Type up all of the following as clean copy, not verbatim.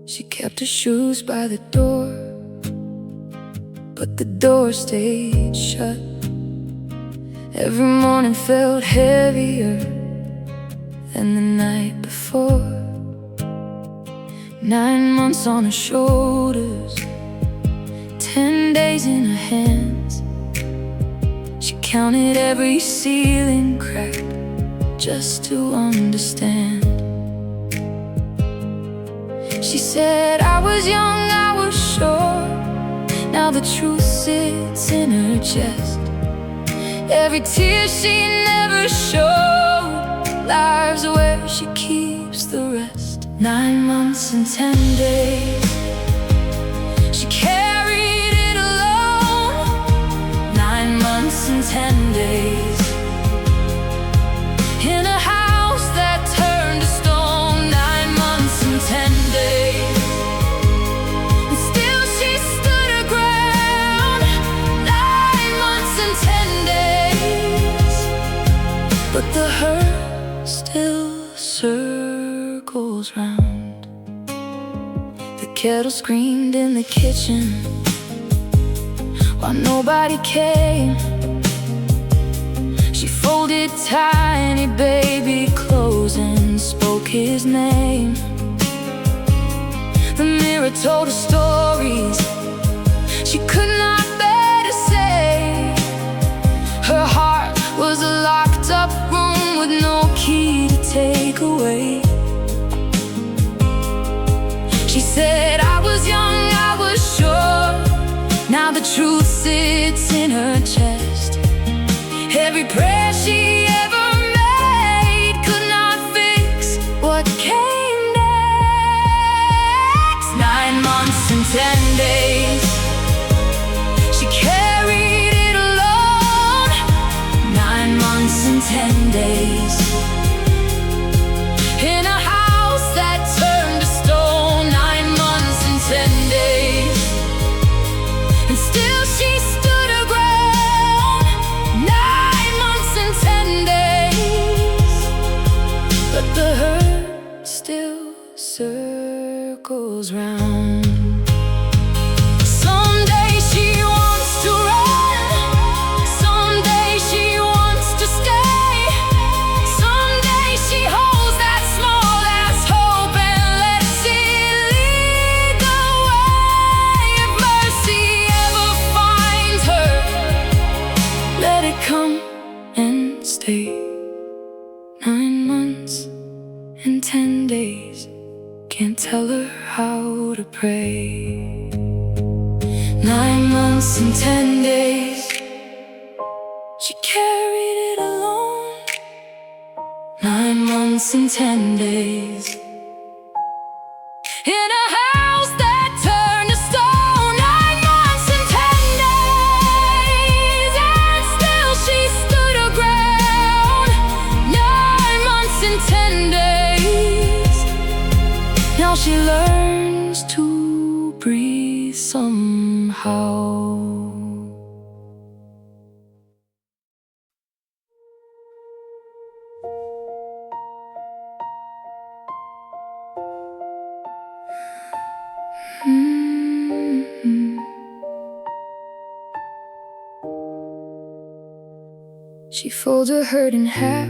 She kept her shoes by the door, but the door stayed shut. Every morning felt heavier than the night before. 9 months on her shoulders, 10 days in her hands. She counted every ceiling crack just to understand. She said, I was young, I was sure. Now the truth sits in her chest. Every tear she never showed lies where she keeps the rest. 9 months and 10 days, she carried it alone. 9 months and 10 days, in a house that turned to stone. 9 months and 10 days, and still she stood her ground. 9 months and 10 days, but the hurt still circles round. The kettle screamed in the kitchen while nobody came. She folded tiny baby clothes and spoke his name. The mirror told her stories she could not bear to say. Her heart was a locked up room with no key to take away. She said, I was young, I was sure. Now the truth sits in her chest. Every prayer she ever made could not fix what came next. 9 months and 10 days, she carried it alone. 9 months and 10 days, in a house that turned to stone. 9 months and 10 days, and still she stood her ground. 9 months and 10 days, but the hurt still circles round. Someday she wants to run, someday she wants to stay. Someday she holds that small last hope and lets it lead the way. If mercy ever finds her, let it come and stay. 9 months and 10 days, can't tell her how to pray. 9 months and 10 days, she carried it alone. 9 months and 10 days, in a house that turned to stone. 9 months and 10 days, and still she stood her ground. 9 months and 10 days, now she learns to breathe somehow. She folds her hurt in half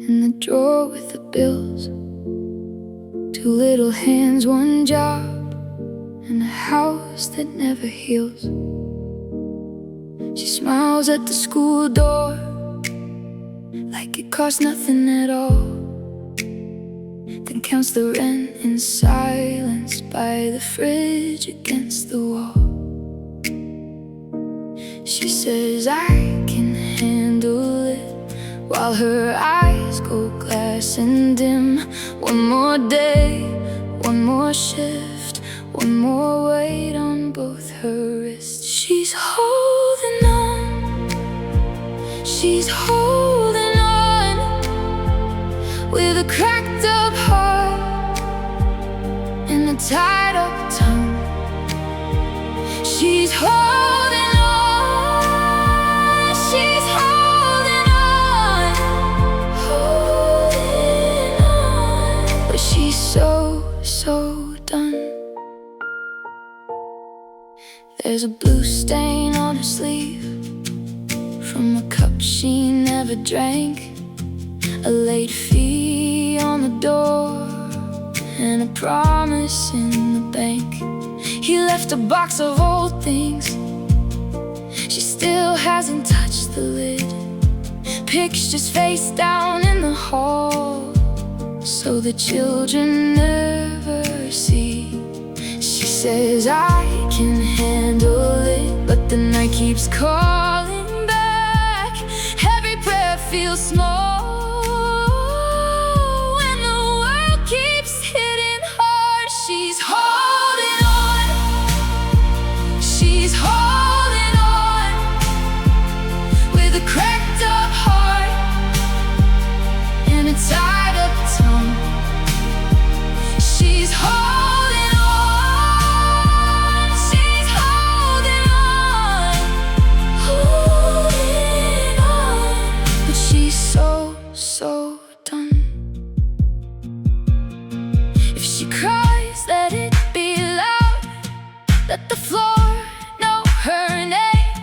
in the drawer with the bills. 2 little hands, 1 job, and a house that never heals. She smiles at the school door like it costs nothing at all, then counts the rent in silence by the fridge against the wall. She says, I can handle it, while her eyes go glass and dim. 1 more day, 1 more shift, 1 more weight on both her wrists. She's holding on, she's holding on, with a cracked up heart and a tied up tongue. She's holding on, she's holding on, holding on, but she's so There's a blue stain on her sleeve from a cup she never drank, a late fee on the door, and a promise in the bank. He left a box of old things, she still hasn't touched the lid. Pictures face down in the hall, so the children never see. She says, I can handle it, but the night keeps calling back. Every prayer feels small when the world keeps hitting hard. She's holding on, she's holding on, with a cracked up heart and a tied up tongue. She's holding on, she's holding on, holding on, but she's so done. If she cries, let it be loud. Let the floor know her name.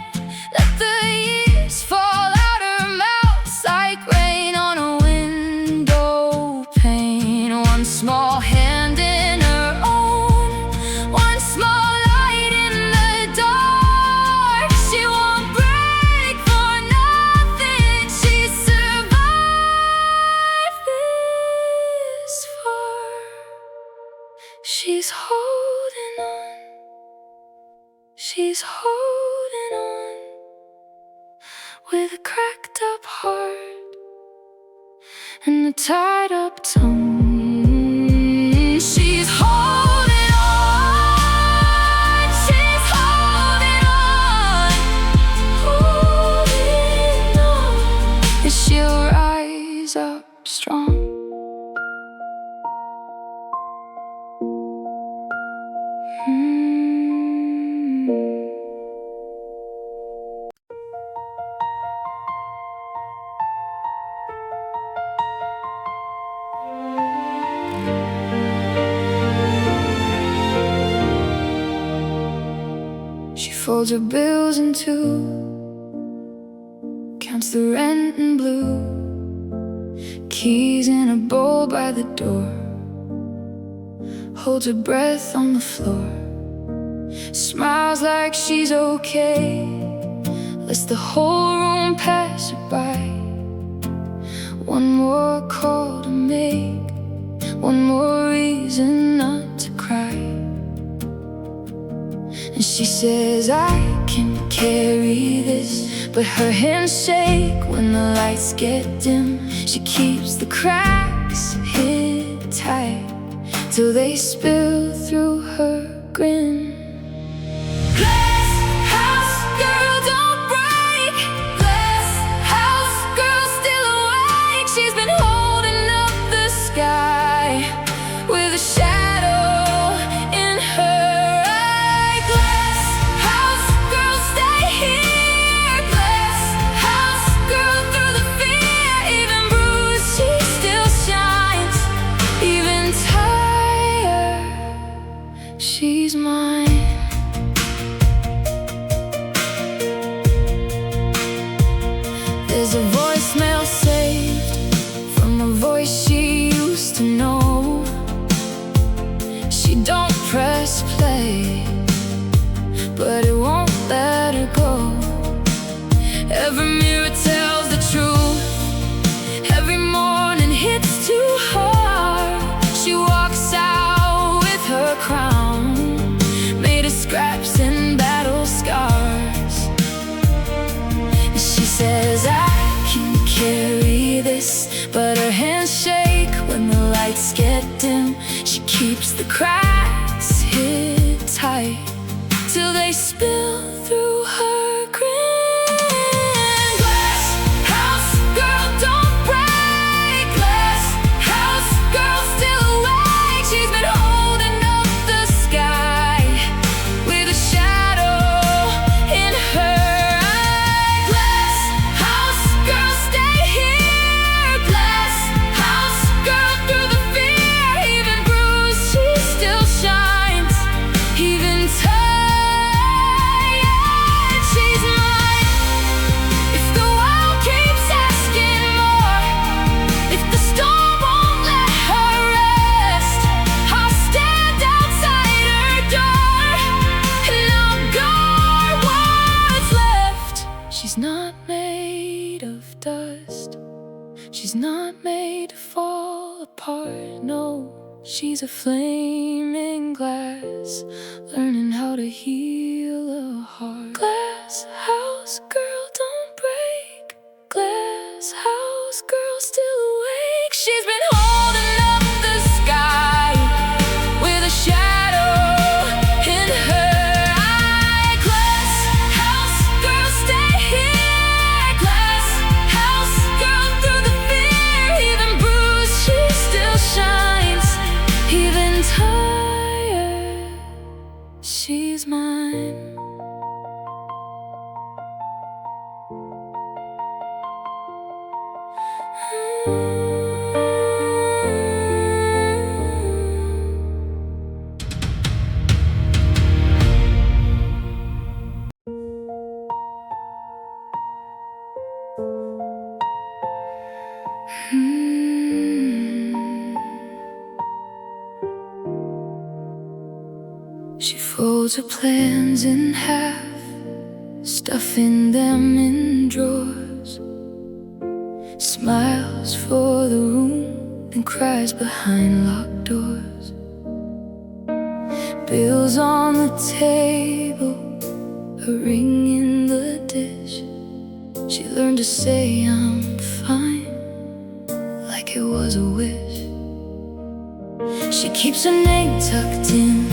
Let the years fall out her mouth like rain on a window pane. One small hand in her own, one small light in the dark. She won't break for nothing. She survived this far. She's holding on, she's holding on, with a cracked up heart and a tied up tongue. She's holding on, she's holding on, and she'll rise up strong. She folds her bills in two, counts the rent in blue, keys in a bowl by the door, holds her breath on the floor, smiles like she's okay, lets the whole room pass her by. One more call to make, one more reason not to cry. And she says, I can carry this, but her hands shake when the lights get dim. She keeps the cracks hid tight till they spill through her grin. Glass house girl, don't break. Glass house girl, still awake. She's been holding up the sky with a shadow in her eye. Glass house girl, stay here. Glass house girl, through the fear, even bruised, she still shines. Even tired, she's mine. There's a voicemail saved from a voice she used to know. She don't press play, but it won't let her go. Every mirror tells the truth, every morning hits too hard. She walks out with her crown made of scraps and battle scars. And she says, I can carry this, but her hands shake when the lights get dim. She keeps the cracks hid tight till they spill through her grin. Glass house girl, don't break. Glass house girl, still awake. She's been holding up the sky with a shadow in her eye. Glass house girl, stay here. Glass house girl, through the fear, even bruised, she still shines. Even tired, She's a flaming glass, learning how to heal a heart. Glass house girl, don't break. Glass house girl, still awake. She's been holding up the sky with a shadow in her eye. Glass house girl, stay here. Glass house girl, through the fear, even bruised, she still shines. Even tired, she's mine. She folds her plans in half, stuffing them in drawers. Smiles for the room, then cries behind locked doors. Bills on the table, a ring in the dish. She learned to say I'm fine, like it was a wish. She keeps her name tucked in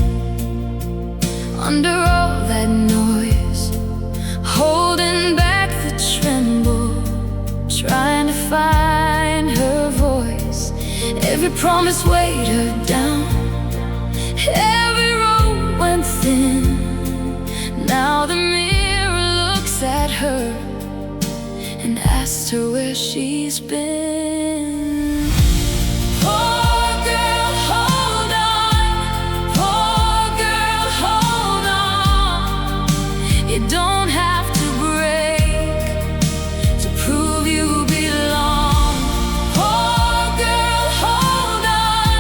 under all that noise, holding back the tremble, trying to find her voice. Every promise weighed her down, every road went thin. Now the mirror looks at her and asks her where she's been. You don't have to break to prove you belong. Poor girl, hold on.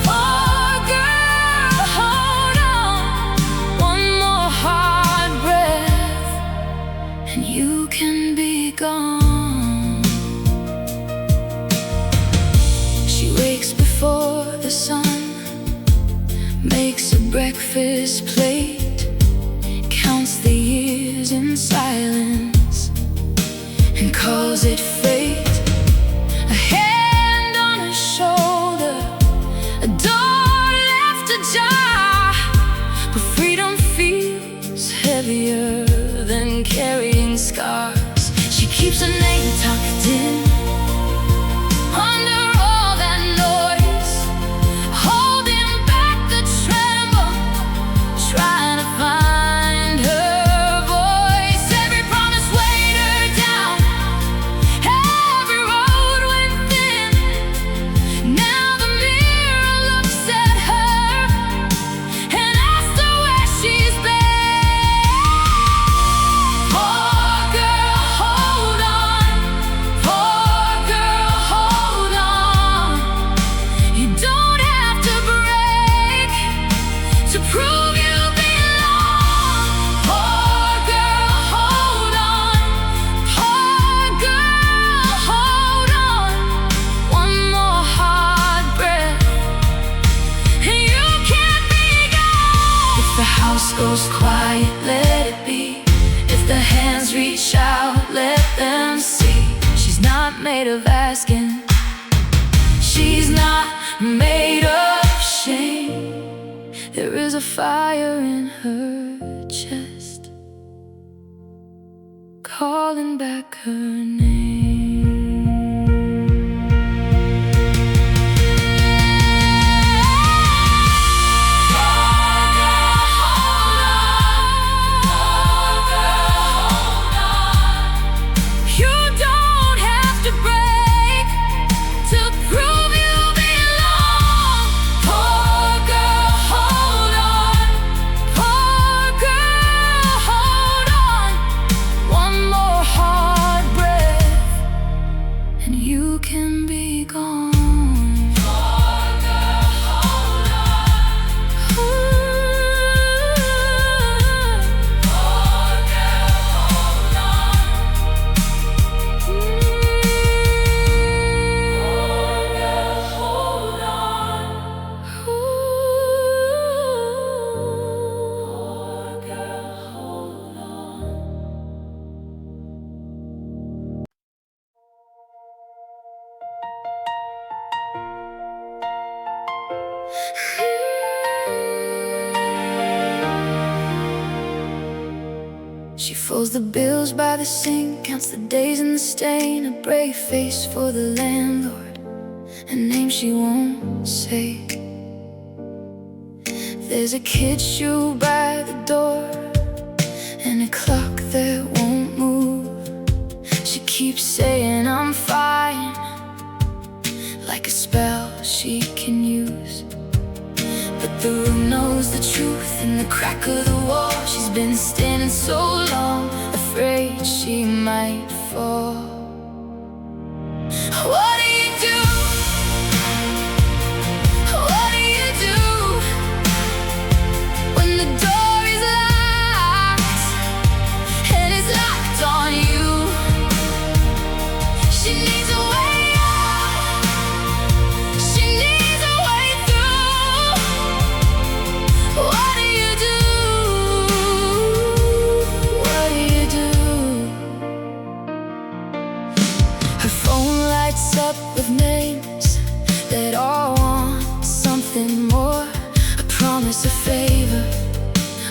Poor girl, hold on. One more hard breath and you can be gone. She wakes before the sun, makes a breakfast plate, counts the years in silence and calls it fate. A hand on her shoulder, a door left ajar, but freedom feels heavier than carrying scars. She keeps her name tucked in under all that noise, holding back the tremble, trying to find her voice. Every promise weighed her down, every road went thin. Now the mirror looks at her and asks her where she's been. Poor girl, hold on. Poor girl, hold on. You don't have to break to prove you belong. Poor girl, hold on. Poor girl, hold on. One more hard breath and you can't be gone. If the house goes quiet, let it be. If the hands reach out, let them see. She's not made of asking, she's not made of shame. There is a fire in her chest, calling back her name. You don't have to break to prove you belong. Poor girl, hold on. Poor girl, hold on. One more hard breath folds the bills by the sink, counts the days in the stain, a brave face for the landlord, a name she won't say. There's a kid's shoe by the door, and a clock that won't move. She keeps saying I'm fine, like a spell she can use. But the room knows the truth in the crack of the wall. She's been standing so long, afraid she might fall. What do you do? What do you do when the door is locked and it's locked on you? She needs a way out. She needs a way through. What do you do? What do you do? Her phone lights up with names that all want something more, a promise, a favor,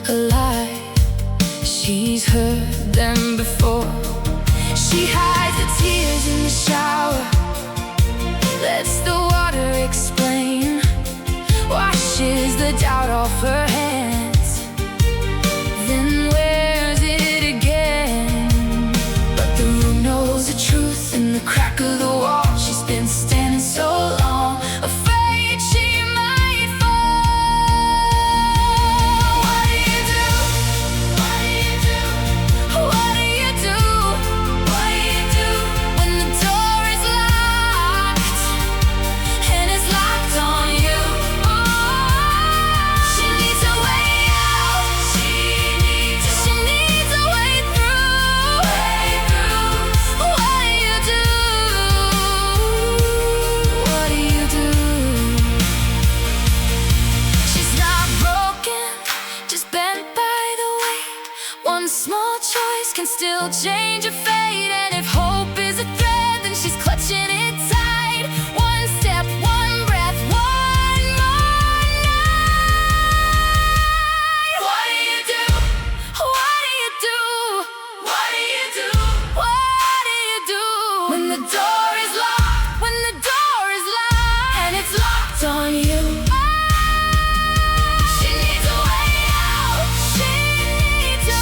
a lie. She's heard them before. She hides the tears in the shower, lets the water explain, washes the doubt off her hands, then wears it again. But the room knows the truth in the crack of the wall. She's been standing so long, afraid she might fall. What do you do? What do you do? What do you do? What do you do when the door is locked and it's locked on you? She needs a way out. She needs a way through. What do you do? What do you do? She's not broken, just bent by the weight. One small choice can still change her fate. And if hope is a thread, then she's clutching it tight. One step, one breath, one more night. What do you do? What do you do? What do you do? What do you do when the door is locked? When the door is locked and it's locked on you. She needs a way out. She needs a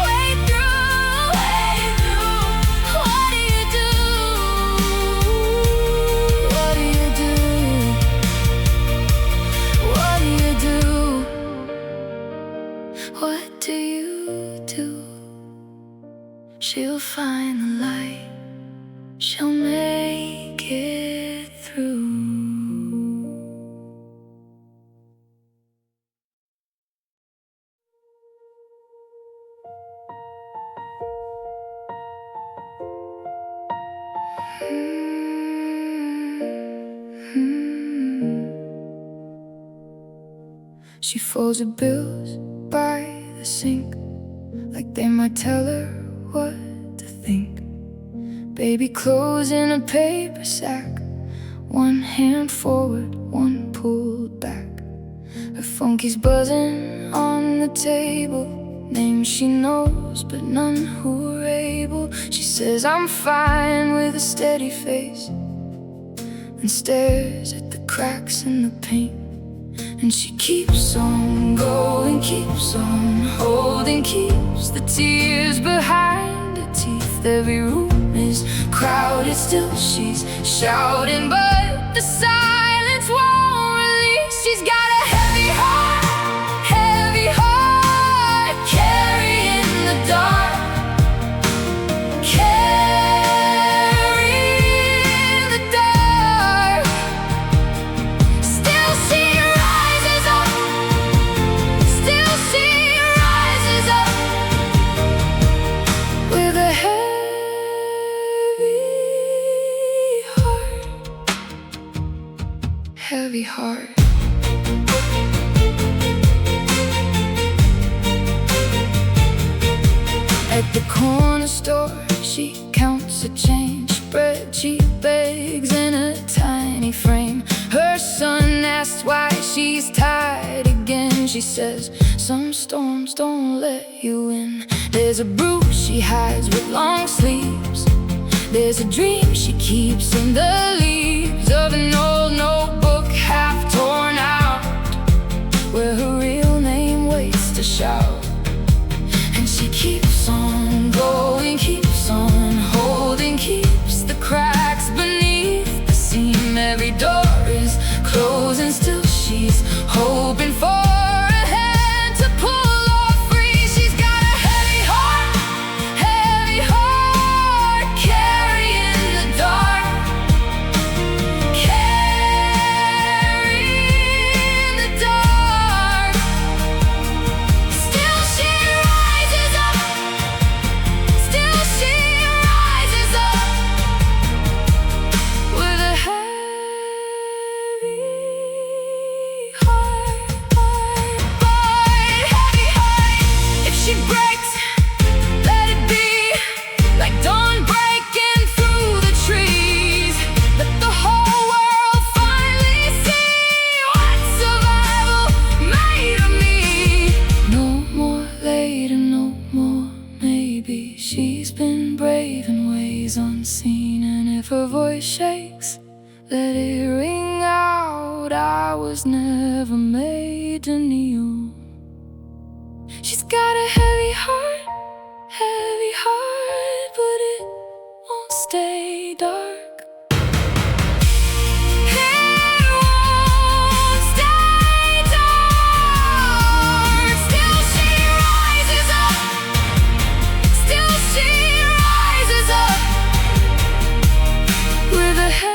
way through. What do you do? What do you do? What do you do? What do you do? She'll find the light. She'll make it through. She folds her bills by the sink, like they might tell her what to think. Baby clothes in a paper sack, one hand forward, one pulled back. Her phone keeps buzzing on the table, names she knows but none who are able. She says I'm fine with a steady face, and stares at the cracks in the paint. And she keeps on going, keeps on holding, keeps the tears behind her teeth. Every room is crowded, still she's shouting, but the silence won't release. She's got a heavy heart, carrying the dark, carrying the dark. Still she rises up, still she rises up with a heavy heart. At the corner store, she counts her change, spread cheap bags in a tiny frame. Her son asks why she's tired again. She says, some storms don't let you in. There's a bruise she hides with long sleeves. There's a dream she keeps in the leaves of an old notebook half torn out, where her real name waits to shout. And she keeps on going, keeps on holding, keeps the cracks beneath the seam. Every door is closing, still she's hoping for a hand to pull her free. She's got a heavy heart, carrying the dark, carrying the dark. Still she rises up, still she rises up, with a heavy heart, heavy heart. If she breaks, let it be like dawn breaking through the trees. Let the whole world finally see what survival made of me. No more later, no more maybe. She's been brave in ways unseen, and if her voice shakes, let it ring out. I was never made to kneel. She's got a heavy heart, but it won't stay dark. It won't stay dark. Still she rises up, still she rises up, with a heavy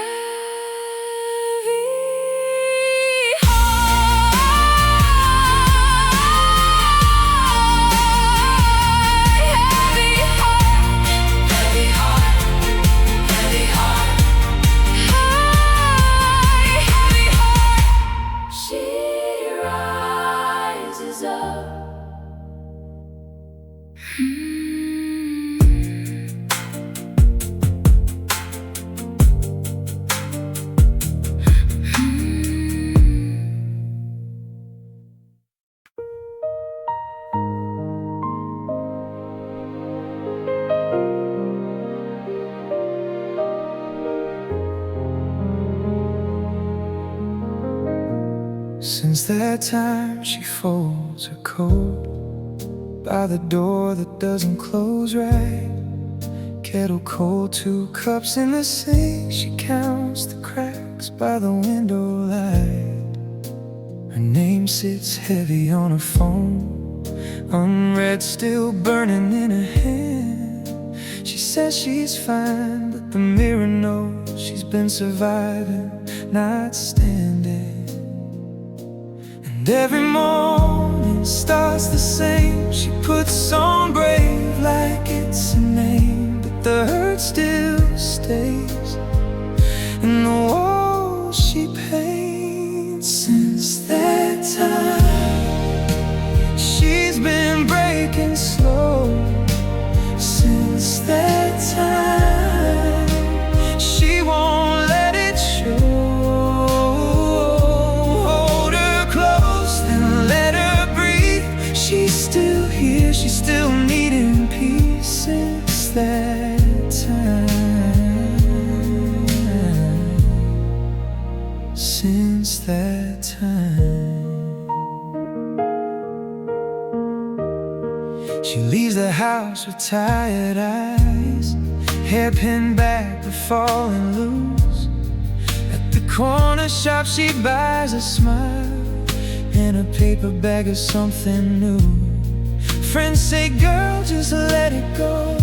Since that time she folds her coat by the door that doesn't close right. Kettle cold, 2 cups in the sink. She counts the cracks by the window light. Her name sits heavy on her phone, unread, still burning in her hand. She says she's fine, but the mirror knows she's been surviving, not standing. And every morning starts the same. She puts on brave like it's a name, but the hurt still stays in the walls she paints. Since that time she's been breaking slow. Since that time she won't let it show. She's still here, she's still needing peace. Since that time, since that time, she leaves the house with tired eyes, hair pinned back but falling loose. At the corner shop she buys a smile and a paper bag of something new. Friends say, girl, just let it go,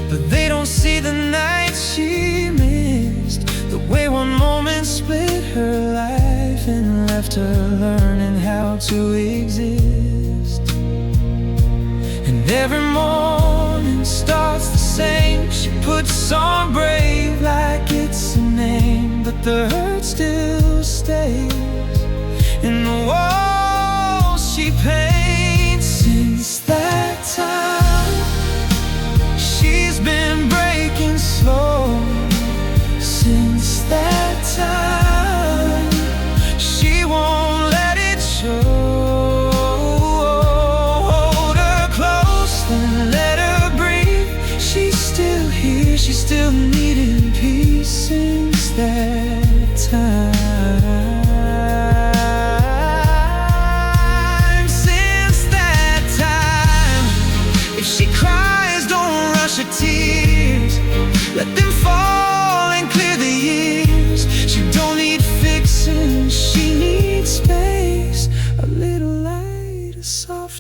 but they don't see the night she missed, the way one moment split her life and left her learning how to exist. And every morning starts the same. She puts on brave like it's a name, but the hurt still stays in the walls she paints. Since that time she's been breaking slow. Since that time she won't let it show. Hold her close, then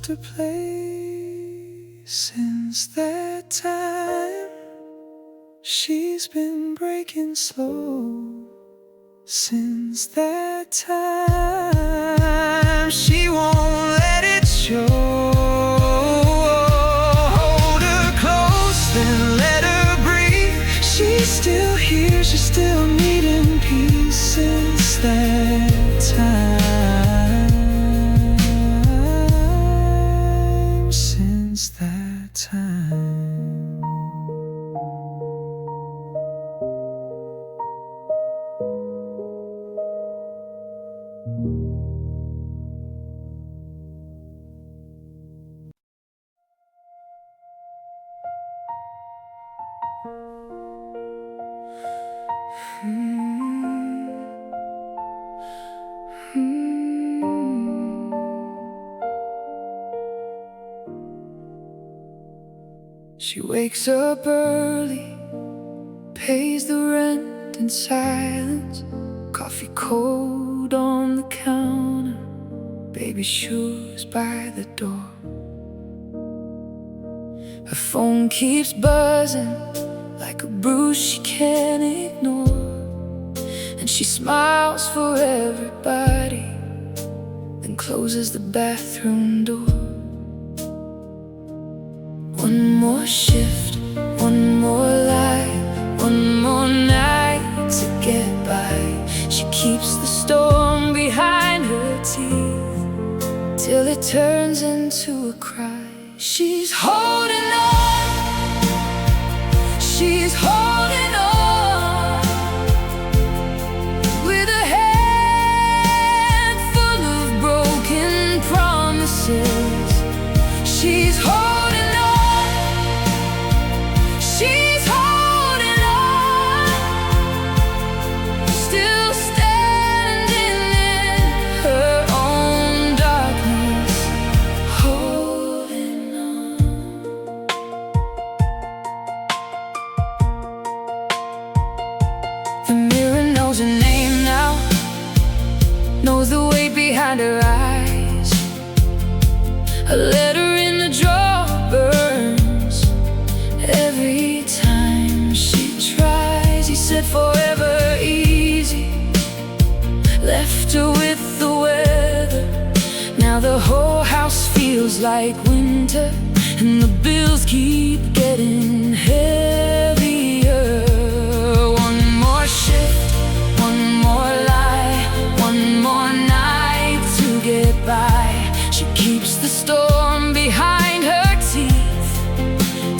to play. Since that time, she's been breaking slow. Since that time, she won't let it show. Hold her close, then let her breathe. She's still here, she's still needing peace. Since that time, since that time. She wakes up early, pays the rent in silence. Coffee cold on the counter, baby shoes by the door. Her phone keeps buzzing like a bruise she can't ignore, and she smiles for everybody, then closes the bathroom door. One more shift, one more life, one more night to get by. She keeps the storm behind her teeth till it turns into a cry. She's holding on, she's holding on, with a head full of broken promises. She's holding on, she's holding on, still standing in her own darkness, holding on. The mirror knows her name now, knows the weight behind her eyes. A letter in the drawer burns every time she tries. He said forever easy, left her with the weather. Now the whole house feels like winter, and the bills keep getting heavier. One more shift, one more lie, one more night to get by. She keeps the storm behind her teeth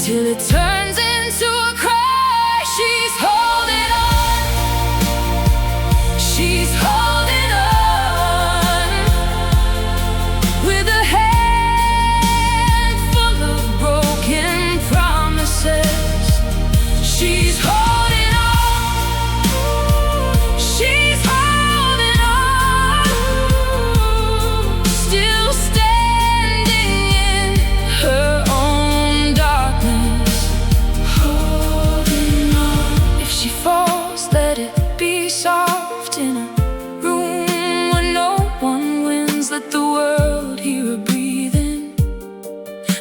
till it turns into a cry. She's holding on, she's holding on, with a head full of broken promises. She's holding on, she's holding on, still standing in her own darkness, holding on. If she falls, let it be soft in a room where no one wins. Let the world hear her breathing,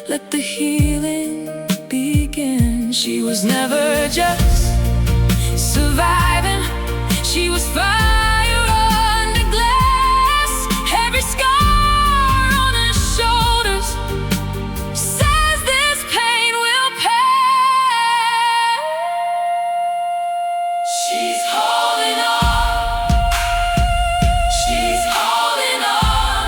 let the healing begin. She was never just surviving, she was fire under glass. Every scar on her shoulders says this pain will pass. She's holding on, she's holding on,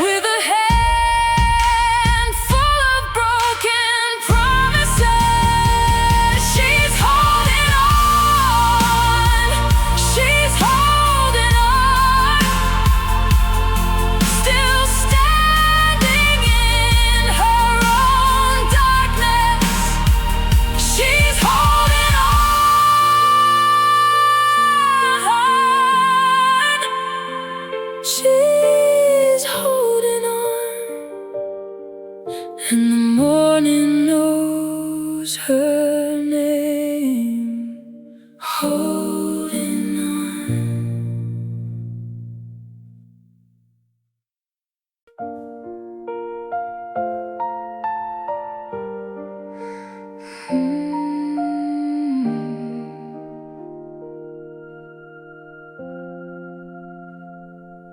with a hand full of broken promises. She's holding on,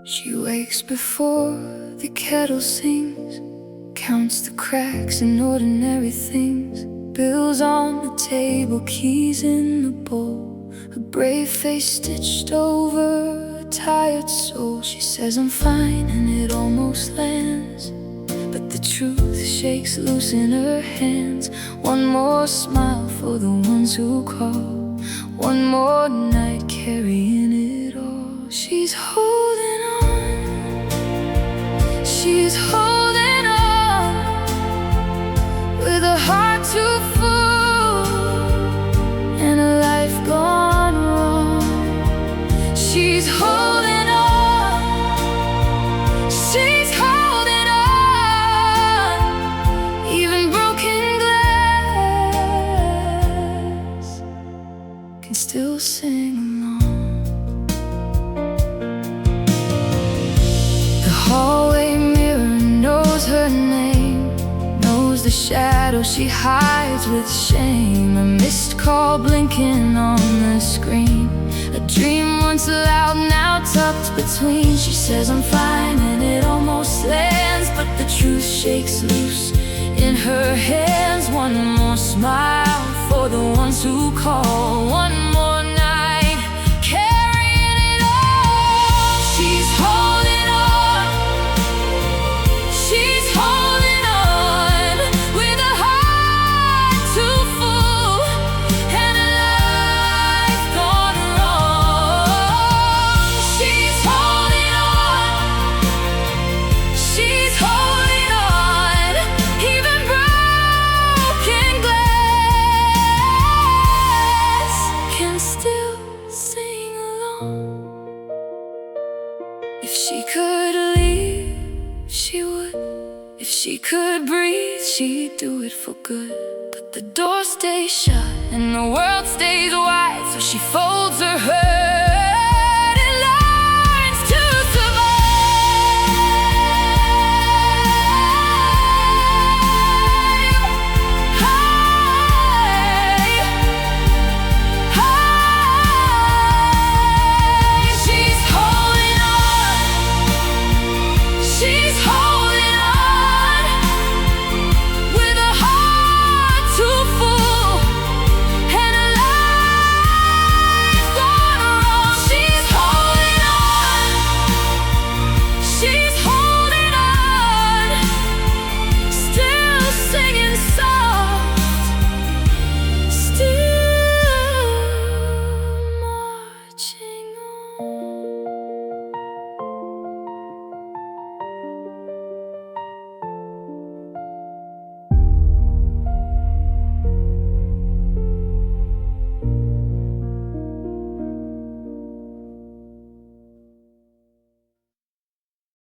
She wakes before the kettle sings, counts the cracks in ordinary things, bills on the table, keys in the bowl, a brave face stitched over a tired soul. She says I'm fine and it almost lands, but the truth shakes loose in her hands. One more smile for the ones who call, one more night carrying it all. She's holding on, she's holding on, with a heart too full and a life gone wrong. She's holding on, she's holding on, even broken glass can still sing along. The hallway mirror knows her name, knows the shadow she hides with shame. A missed call blinking on the screen, a dream once loud, now tucked between. She says I'm fine and it almost lands, but the truth shakes loose in her hands. One more smile for the ones who call, one more night carrying it all. She's holding on, she's holding on, with a heart too full and a life gone wrong. She's holding on, she's holding on, even broken glass can still sing along. If she could leave, she would. If she could breathe, she'd do it for good. But the door stays shut and the world stays wide, so she folds her